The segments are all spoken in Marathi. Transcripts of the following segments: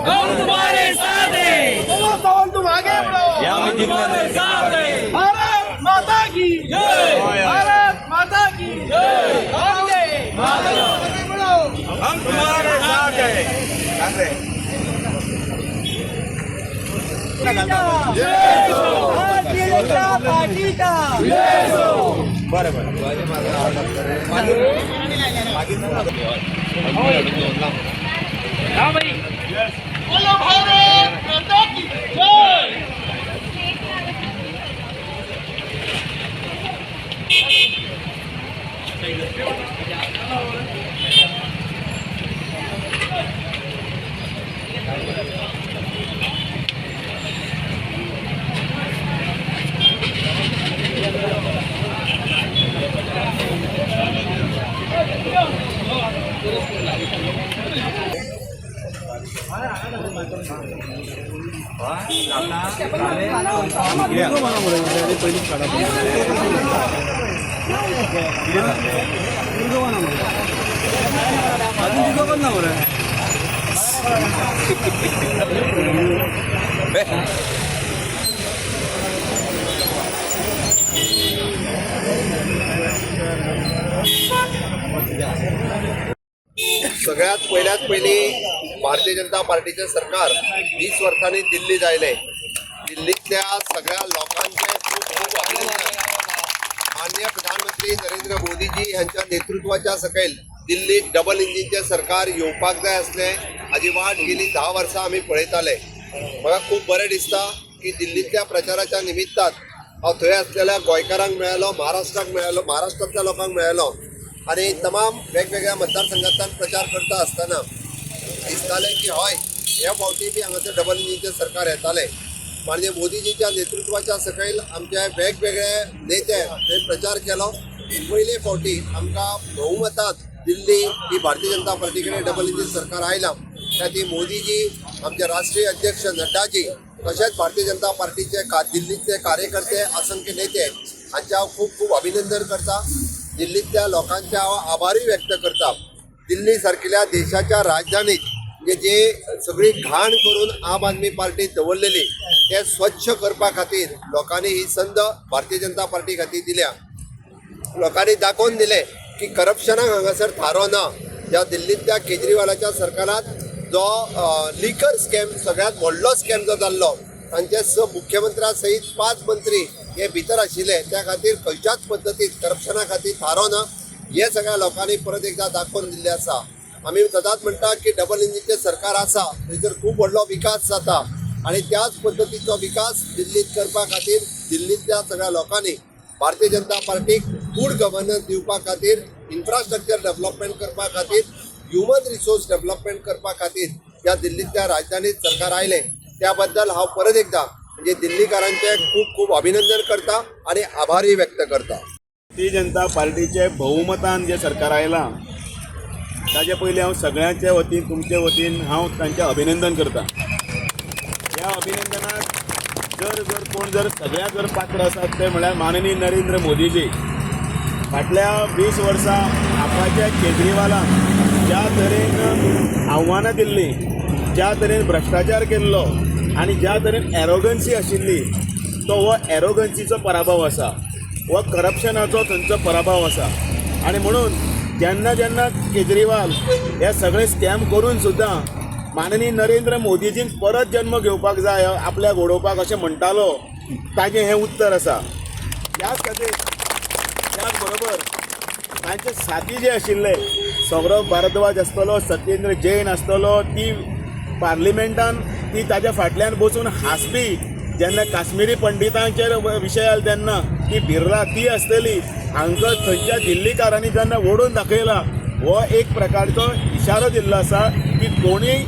हम तुम्हारे साथ हैं। सावन तुम आगे बढ़ो। तुम्हारे साथ हैं। भारत माता की जय। भारत माता की जय। आगे बढ़ो। हम तुम्हारे साथ हैं। भारतीय जनता पार्टी का बोलो भारत माता की जय। सगळ्यात पहिली भारतीय जनता पार्टीचे सरकार 20 वर्षांनी दिल्ली जायले. दिल्लीतल्या सगळ्या लोकांचे खूप खूप अभिनंदन. माननीय प्रधानमंत्री नरेंद्र मोदीजी यांच्या नेतृत्वाच्या सकयल दिल्लीत डबल इंजिनचे सरकार येवपाक जाय असले हाजी वाट गेली 10 वर्सां आमी पळयताले. म्हाका खूप बरें दिसता की दिल्लीतल्या प्रचाराच्या निमित्तान हांव थंय आसलेल्या गोंयकारांक मेळ्ळो, महाराष्ट्राक मेळ्ळो, महाराष्ट्रांतल्या लोकांक मेळ्ळो आणि तमाम वेगवेगळ्या मतदारसंघांतल्यान प्रचार करता आसतना दिसतालें की हय ह्या फावटी बी हांगासर डबल इंजिनचें सरकार येतालें. माननीय मोदीजीच्या नेतृत्वाच्या सकयल आमचे वेगवेगळे नेते थंय प्रचार केलो. पयले फावटी आमकां भोवमतांत दिल्ली ही भारतीय जनता पार्टी कडेन डबल इंजिन सरकार आयलां. त्या ती मोदीजी, आमचे राष्ट्रीय अध्यक्ष नड्डाजी, तशेंच भारतीय जनता पार्टीचे दिल्लीतले कार्यकर्ते, असंख्य नेते हांचे हांव खूप खूप अभिनंदन करता. दिल्लीतल्या लोकांचे हांव आभारी व्यक्त करता. दिल्ली सारकिल्या देशाच्या राजधानीत जे सगळी घाण करून आम आदमी पार्टी दवरलेली ते स्वच्छ करपा खातीर लोकांनी ही संद भारतीय जनता पार्टी खातीर दिल्या. लोकांनी दाखोवन दिले की करप्शनाक हांगासर थारो ना. ज्या दिल्लीतल्या केजरीवालाच्या सरकारात जो लिकर स्कॅम सगळ्यात व्हडलो स्कॅम जो जाल्लो, तांचे मुख्यमंत्र्या सहीत 5 मंत्री हे भितर आशिल्ले, त्या खातीर खंयच्याच पद्दतीन करप्शना खातीर थारो ना हे सगळ्या लोकांनी परत एकदा दाखोवन दिल्ले आसा. आमी सदांच म्हणटा की डबल इंजिनचें सरकार आसा थंयसर खूब व्हडलो विकास जाता आणि त्याच पद्दतीचो विकास दिल्लीत करपा खातीर दिल्लीतल्या सगळ्या लोकांनी भारतीय जनता पार्टीक गुड गव्हर्नन्स दिवपा खातीर, इन्फ्रास्ट्रक्चर डेव्हलपमेंट करपा खातीर, ह्युमन रिसोर्स डेव्हलपमेंट करपा खातीर ह्या दिल्लीतल्या राजधानीत सरकार आयलें. त्या बद्दल हांव परत एकदा म्हणजे दिल्लीकारांचे खूप खूप अभिनंदन करता आणि आभारी व्यक्त करता. भारतीय जनता पार्टीचे बहुमतान जे सरकार आयलां ताचे पयलीं हांव सगळ्यांचे वतीन, तुमचे वतीन हांव तांचें अभिनंदन करता. ह्या अभिनंदनाक जर कोण सगळ्यात पात्र आसात ते म्हळ्यार माननीय नरेंद्र मोदीजी. फाटल्या 20 वर्सां आपाच्या केजरीवालान ज्या तरेन आव्हानां दिल्लीं, ज्या तरेन भ्रश्टाचार केल्लो आनी ज्या तरेन एरोगन्सी आशिल्ली, तो हो एरोगन्सीचो पराभव आसा, हो करप्शनाचो थंयचो पराभव आसा. आनी म्हणून जेन्ना जेन्ना केजरीवाल हे सगळे स्कॅम करून सुद्दां माननीय नरेंद्र मोदीजीन परत जन्म घेवपाक जाय आपल्याक घडोवपाक अशें म्हणटालो, ताजें हें उत्तर आसा. त्याच खातीर त्याच बरोबर तांचे साथी जे आशिल्ले, सौरभ भारद्वाज आसतलो, सत्येंद्र जैन आसतलो, ती पार्लिमेंटान ती ताच्या फाटल्यान बसून हांसपी जेन्ना काश्मीरी पंडितांचेर विशय आयलो तेन्ना ती बिर्ला ती आसतली. हांकां थंयच्या दिल्लीकारांनी जेन्ना ओडून दाखयला, हो एक प्रकारचो इशारो दिल्लो आसा की कोणीय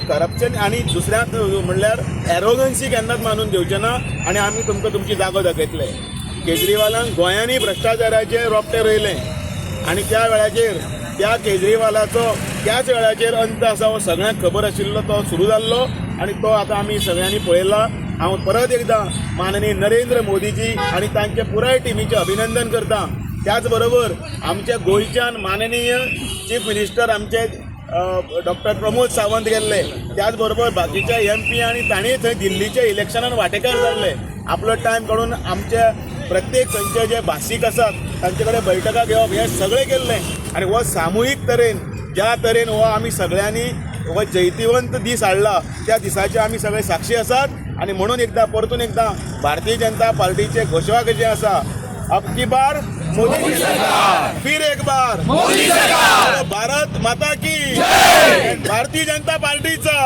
करप्शन आणि दुसऱ्याक म्हणल्यार एरोगन्सी केन्नाच मानून घेवचें ना आनी आमी तुमकां तुमची जागो दाखयतले. केजरीवालान गोंयांनी भ्रश्टाचाराचेर रोपटें रोयलें आनी त्या वेळाचेर त्या केजरीवालाचो त्याच वेळाचेर अंत आसा हो सगळ्यांक खबर आशिल्लो, तो सुरू जाल्लो आनी तो आतां आमी सगळ्यांनी पळयला. हांव परत एकदां माननीय नरेंद्र मोदीजी आनी तांचे पुराय टिमीचें अभिनंदन करता. त्याच बरोबर आमच्या गोंयच्यान माननीय चीफ मिनिस्टर आमचे डॉक्टर प्रमोद सावंत गेल्ले, त्याच बरोबर बाकीचे MP आणि तांणी थंय दिल्लीच्या इलेक्शनान वांटेकार जाल्ले. आपलो टायम काडून आमचे प्रत्येक खंयचे जे भासीक आसात तांचे कडेन बैठका घेवप हे सगळें केल्लें. आनी हो सामुहीक तरेन ज्या तरेन हो आमी सगळ्यांनी हो जैतिवंत दीस हाडला त्या दिसाचे आमी सगळे साक्षी आसात. आनी म्हणून एकदां परतून एकदां भारतीय जनता पार्टीचे घोशवाक्य जे आसा, अब की बार मोदी की सरकार, फिर एक बार मोदी सरकार, भारत माता की, भारतीय जनता पार्टीचा